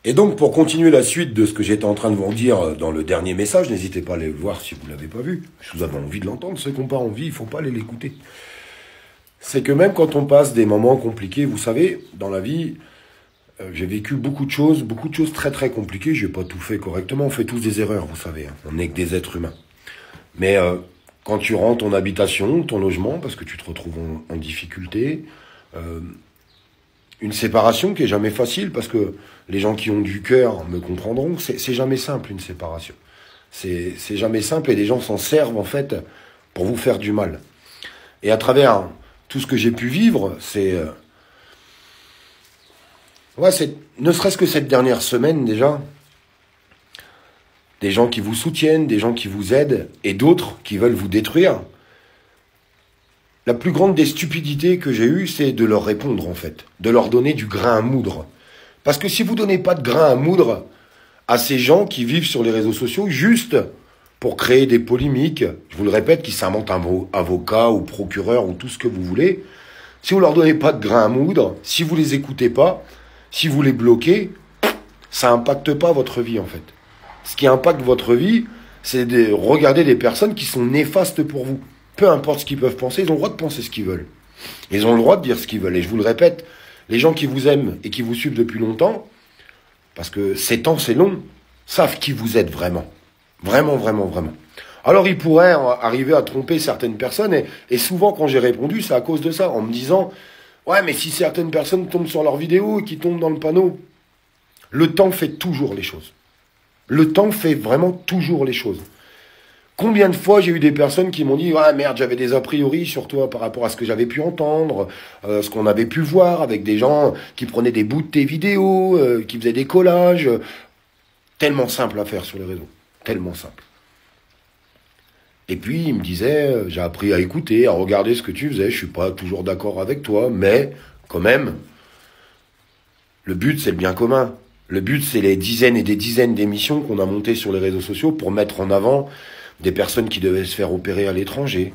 Et donc, pour continuer la suite de ce que j'étais en train de vous dire dans le dernier message, n'hésitez pas à aller le voir si vous ne l'avez pas vu. Si vous avez envie de l'entendre, ceux qui n'ont pas envie, il ne faut pas aller l'écouter. C'est que même quand on passe des moments compliqués, vous savez, dans la vie, j'ai vécu beaucoup de choses très très compliquées. Je n'ai pas tout fait correctement. On fait tous des erreurs, vous savez. On n'est que des êtres humains. Mais quand tu rends ton habitation, ton logement, parce que tu te retrouves en difficulté, une séparation qui est jamais facile, parce que les gens qui ont du cœur me comprendront, c'est jamais simple une séparation. C'est jamais simple et les gens s'en servent en fait pour vous faire du mal. Et à travers tout ce que j'ai pu vivre, c'est ne serait-ce que cette dernière semaine déjà, des gens qui vous soutiennent, des gens qui vous aident, et d'autres qui veulent vous détruire. La plus grande des stupidités que j'ai eues, c'est de leur répondre en fait, de leur donner du grain à moudre. Parce que si vous donnez pas de grain à moudre à ces gens qui vivent sur les réseaux sociaux, juste pour créer des polémiques, je vous le répète, qui s'inventent un avocat ou procureur ou tout ce que vous voulez, si vous leur donnez pas de grain à moudre, si vous les écoutez pas, si vous les bloquez, ça impacte pas votre vie en fait. Ce qui impacte votre vie, c'est de regarder des personnes qui sont néfastes pour vous. Peu importe ce qu'ils peuvent penser, ils ont le droit de penser ce qu'ils veulent. Ils ont le droit de dire ce qu'ils veulent. Et je vous le répète, les gens qui vous aiment et qui vous suivent depuis longtemps, parce que 7 ans c'est long, savent qui vous êtes vraiment. Vraiment, vraiment, vraiment. Alors ils pourraient arriver à tromper certaines personnes, et souvent quand j'ai répondu, c'est à cause de ça, en me disant « Ouais, mais si certaines personnes tombent sur leurs vidéos et qui tombent dans le panneau, le temps fait toujours les choses. Le temps fait vraiment toujours les choses. » Combien de fois j'ai eu des personnes qui m'ont dit « Ah merde, j'avais des a priori sur toi par rapport à ce que j'avais pu entendre, ce qu'on avait pu voir avec des gens qui prenaient des bouts de tes vidéos, qui faisaient des collages. » Tellement simple à faire sur les réseaux. Tellement simple. Et puis il me disait « J'ai appris à écouter, à regarder ce que tu faisais. Je suis pas toujours d'accord avec toi, mais quand même, le but c'est le bien commun. Le but c'est les dizaines et des dizaines d'émissions qu'on a montées sur les réseaux sociaux pour mettre en avant des personnes qui devaient se faire opérer à l'étranger,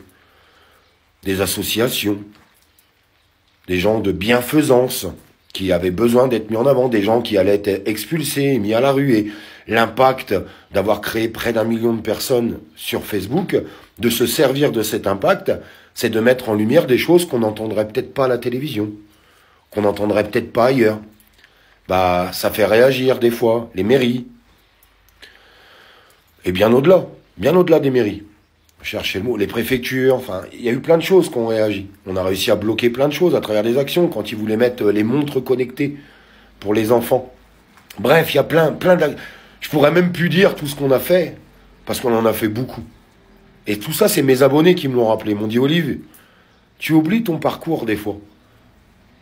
des associations, des gens de bienfaisance qui avaient besoin d'être mis en avant, des gens qui allaient être expulsés et mis à la rue. Et l'impact d'avoir créé près d'1 million de personnes sur Facebook, de se servir de cet impact, c'est de mettre en lumière des choses qu'on n'entendrait peut-être pas à la télévision, qu'on n'entendrait peut-être pas ailleurs. Bah, ça fait réagir des fois les mairies. Et bien au-delà des mairies. Cherchez le mot, les préfectures, enfin, il y a eu plein de choses qui ont réagi. On a réussi à bloquer plein de choses à travers des actions, quand ils voulaient mettre les montres connectées pour les enfants. Bref, il y a plein de... Je pourrais même plus dire tout ce qu'on a fait, parce qu'on en a fait beaucoup. Et tout ça, c'est mes abonnés qui me l'ont rappelé. Ils m'ont dit, Olive, tu oublies ton parcours des fois.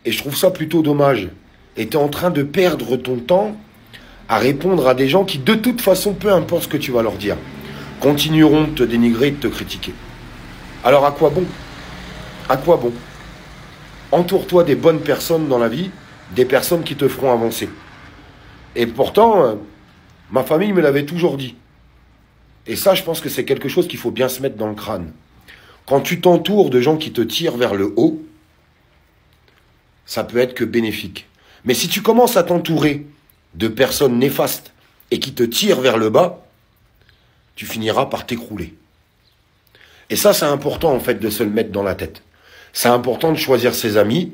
Et je trouve ça plutôt dommage. Et tu es en train de perdre ton temps à répondre à des gens qui, de toute façon, peu importe ce que tu vas leur dire, continueront de te dénigrer et de te critiquer. Alors à quoi bon? À quoi bon? Entoure-toi des bonnes personnes dans la vie, des personnes qui te feront avancer. Et pourtant, ma famille me l'avait toujours dit. Et ça, je pense que c'est quelque chose qu'il faut bien se mettre dans le crâne. Quand tu t'entoures de gens qui te tirent vers le haut, ça peut être que bénéfique. Mais si tu commences à t'entourer de personnes néfastes et qui te tirent vers le bas, tu finiras par t'écrouler. Et ça, c'est important en fait de se le mettre dans la tête. C'est important de choisir ses amis.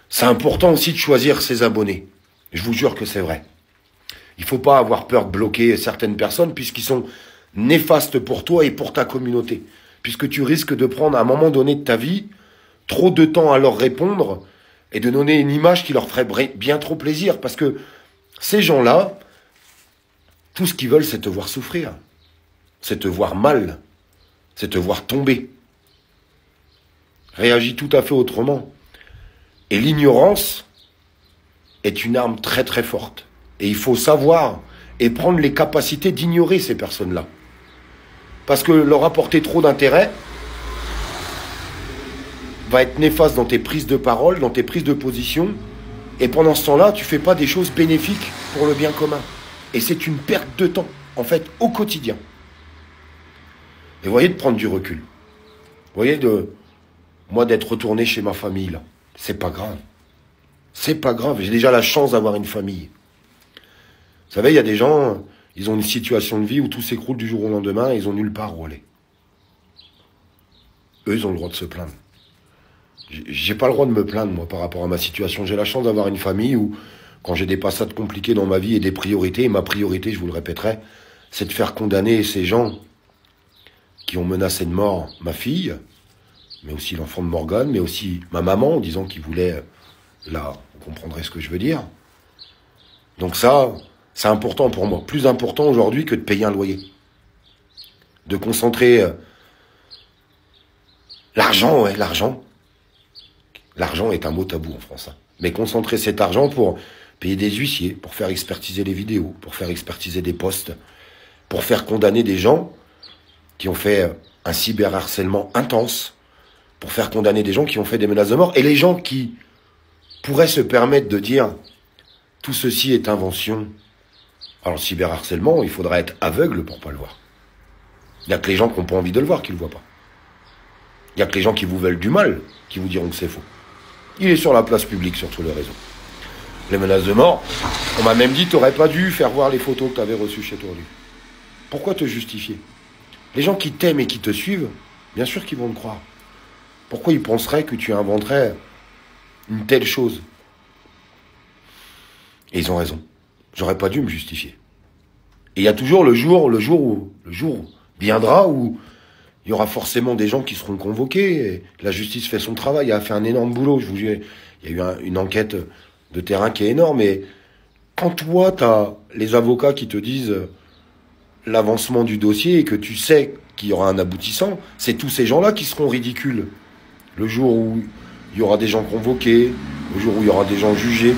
C'est important aussi de choisir ses abonnés. Je vous jure que c'est vrai. Il ne faut pas avoir peur de bloquer certaines personnes puisqu'ils sont néfastes pour toi et pour ta communauté. Puisque tu risques de prendre à un moment donné de ta vie trop de temps à leur répondre et de donner une image qui leur ferait bien trop plaisir. Parce que ces gens-là, tout ce qu'ils veulent, c'est te voir souffrir. C'est te voir mal. C'est te voir tomber. Réagis tout à fait autrement. Et l'ignorance est une arme très très forte. Et il faut savoir et prendre les capacités d'ignorer ces personnes-là. Parce que leur apporter trop d'intérêt va être néfaste dans tes prises de parole, dans tes prises de position. Et pendant ce temps-là, tu ne fais pas des choses bénéfiques pour le bien commun. Et c'est une perte de temps, en fait, au quotidien. Et voyez, de prendre du recul. Voyez, moi, d'être retourné chez ma famille, là. C'est pas grave. C'est pas grave. J'ai déjà la chance d'avoir une famille. savez, il y a des gens, ils ont une situation de vie où tout s'écroule du jour au lendemain et ils ont nulle part où aller. Eux, ils ont le droit de se plaindre. J'ai pas le droit de me plaindre, moi, par rapport à ma situation. J'ai la chance d'avoir une famille où, quand j'ai des passages compliqués dans ma vie et des priorités, et ma priorité, je vous le répéterai, c'est de faire condamner ces gens qui ont menacé de mort ma fille, mais aussi l'enfant de Morgane, mais aussi ma maman, en disant qu'ils voulaient, là, vous comprendrez ce que je veux dire. Donc ça, c'est important pour moi. Plus important aujourd'hui que de payer un loyer. De concentrer l'argent, ouais, l'argent. L'argent est un mot tabou en France. Hein. Mais concentrer cet argent pour payer des huissiers, pour faire expertiser les vidéos, pour faire expertiser des postes, pour faire condamner des gens qui ont fait un cyberharcèlement intense, pour faire condamner des gens qui ont fait des menaces de mort, et les gens qui pourraient se permettre de dire « tout ceci est invention ». Alors le cyberharcèlement, il faudra être aveugle pour pas le voir. Il n'y a que les gens qui n'ont pas envie de le voir qui ne le voient pas. Il n'y a que les gens qui vous veulent du mal qui vous diront que c'est faux. Il est sur la place publique, sur tous les réseaux. Les menaces de mort, on m'a même dit, tu n'aurais pas dû faire voir les photos que tu avais reçues chez toi, lui. Pourquoi te justifier? Les gens qui t'aiment et qui te suivent, bien sûr qu'ils vont te croire. Pourquoi ils penseraient que tu inventerais une telle chose? Et ils ont raison. J'aurais pas dû me justifier. Et il y a toujours le jour viendra où il y aura forcément des gens qui seront convoqués. Et la justice fait son travail, elle a fait un énorme boulot. Je vous dis, il y a eu une enquête de terrain qui est énorme. Et quand toi, tu as les avocats qui te disent l'avancement du dossier et que tu sais qu'il y aura un aboutissant, c'est tous ces gens-là qui seront ridicules. Le jour où il y aura des gens convoqués, le jour où il y aura des gens jugés.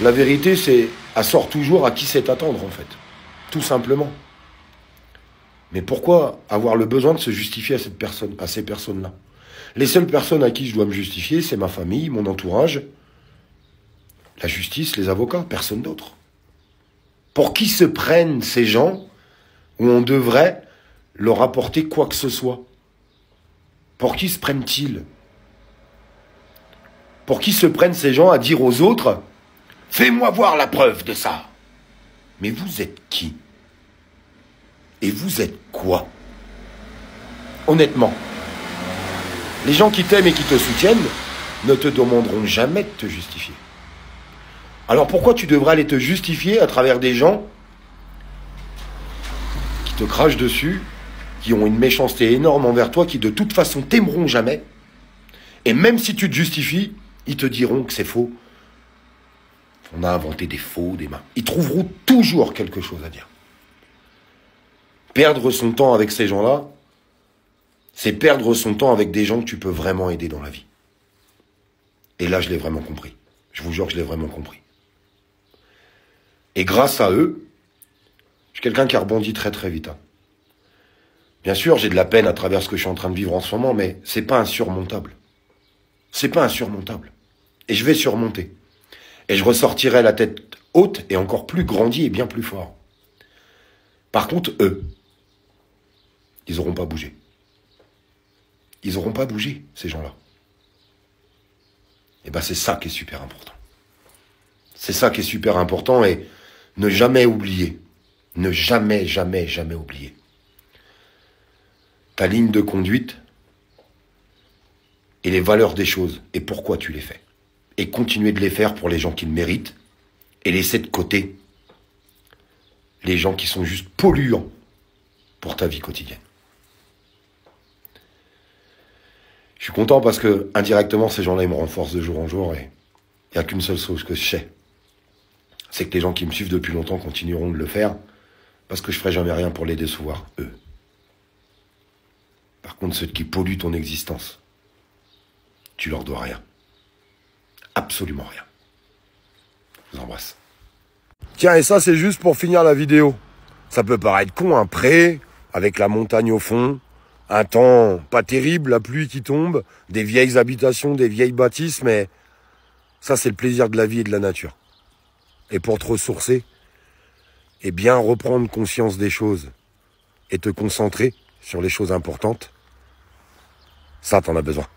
La vérité, c'est, elle sort toujours à qui sait attendre, en fait. Tout simplement. Mais pourquoi avoir le besoin de se justifier à cette personne, à ces personnes-là? Les seules personnes à qui je dois me justifier, c'est ma famille, mon entourage, la justice, les avocats, personne d'autre. Pour qui se prennent ces gens où on devrait leur apporter quoi que ce soit? Pour qui se prennent-ils? Pour qui se prennent ces gens à dire aux autres « Fais-moi voir la preuve de ça !» Mais vous êtes qui? Et vous êtes quoi? Honnêtement, les gens qui t'aiment et qui te soutiennent ne te demanderont jamais de te justifier. Alors pourquoi tu devrais aller te justifier à travers des gens qui te crachent dessus, qui ont une méchanceté énorme envers toi, qui de toute façon t'aimeront jamais, et même si tu te justifies, ils te diront que c'est faux. On a inventé des faux, des mains. Ils trouveront toujours quelque chose à dire. Perdre son temps avec ces gens-là, c'est perdre son temps avec des gens que tu peux vraiment aider dans la vie. Et là, je l'ai vraiment compris. Je vous jure que je l'ai vraiment compris. Et grâce à eux, je suis quelqu'un qui a rebondi très très vite. Hein. Bien sûr, j'ai de la peine à travers ce que je suis en train de vivre en ce moment, mais c'est pas insurmontable. C'est pas insurmontable. Et je vais surmonter. Et je ressortirai la tête haute et encore plus grandie et bien plus fort. Par contre, eux, ils n'auront pas bougé. Ils n'auront pas bougé, ces gens-là. Et bien, c'est ça qui est super important. C'est ça qui est super important et ne jamais oublier. Ne jamais, jamais, jamais oublier. Ta ligne de conduite et les valeurs des choses et pourquoi tu les fais. Et continuer de les faire pour les gens qui le méritent et laisser de côté les gens qui sont juste polluants pour ta vie quotidienne. Je suis content parce que, indirectement, ces gens-là, ils me renforcent de jour en jour et il n'y a qu'une seule chose que je sais. C'est que les gens qui me suivent depuis longtemps continueront de le faire parce que je ne ferai jamais rien pour les décevoir, eux. Par contre, ceux qui polluent ton existence, tu leur dois rien. Absolument rien. Je vous embrasse. Tiens, et ça, c'est juste pour finir la vidéo. Ça peut paraître con, un pré, avec la montagne au fond, un temps pas terrible, la pluie qui tombe, des vieilles habitations, des vieilles bâtisses, mais ça, c'est le plaisir de la vie et de la nature. Et pour te ressourcer, et bien reprendre conscience des choses et te concentrer sur les choses importantes, ça, t'en as besoin.